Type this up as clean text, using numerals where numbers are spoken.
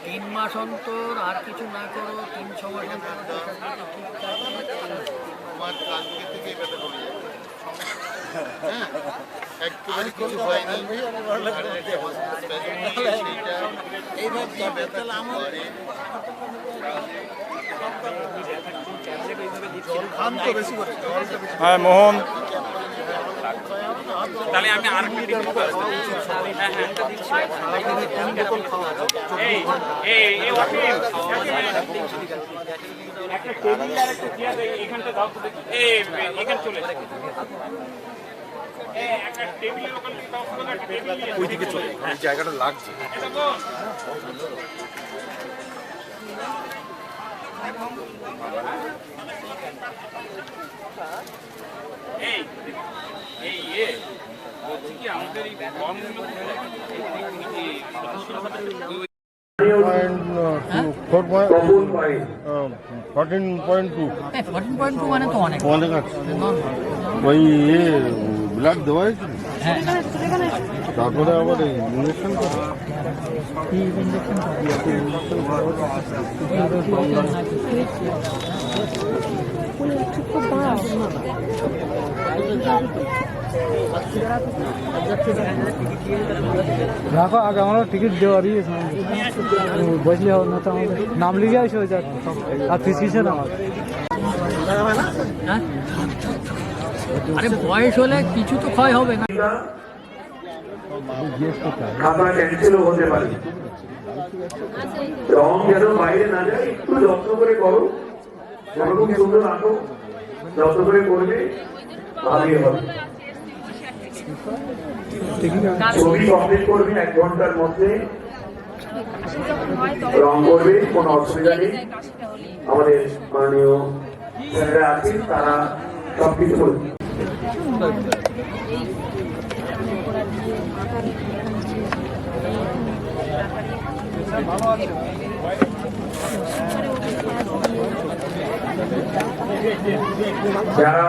3 মাস অন্তর আর কিছু না করো, 3-6 মাস অন্তর আমার কালকে থেকে ব্যথা করে যায়। হ্যাঁ, একটুখানি কিছু হয়নি। হ্যাঁ মোহন, তাহলে আমি আর একটা টেবিল আর একটা চেয়ার এখানটা দাও তো দেখি। এখানে চলে একটা টেবিলের ওখান থেকে দাও তো, একটা টেবিল ওইদিকে চলে, এই জায়গাটা লাগছে। বলছি কি আমাদের এই ফর্মগুলো 14.2 14.2 মানে তো অনেক। অনেক আছে। ওই ব্লাড দেওয়া হয়েছিল, হ্যাঁ তারপরে আবার ইঞ্জেকশন করে। দেখো আগে আমরা টিকিট দেওয়ারই বসলে হবে না তো আমাদের নাম লিখে আসে হয়ে যাক আর প্রেসক্রিপশন আমার হ্যাঁ? আরে বয়স হলে কিছু তো ক্ষয় হবে না। খাতা ক্যান্সেলও হতে পারে, রং যেন বাইরে না যায়, একটু যত্ন করে করো, যেরকম সুন্দর আঁকো, যত্ন করে করবে, ভালোই হবে। ছবি কমপ্লিট করবে 1 ঘন্টার মধ্যে, রং করবে, কোনো অসুবিধা নেই। আমাদের মাননীয় স্যারেরা আছেন, তারা সবকিছু করবে। যারা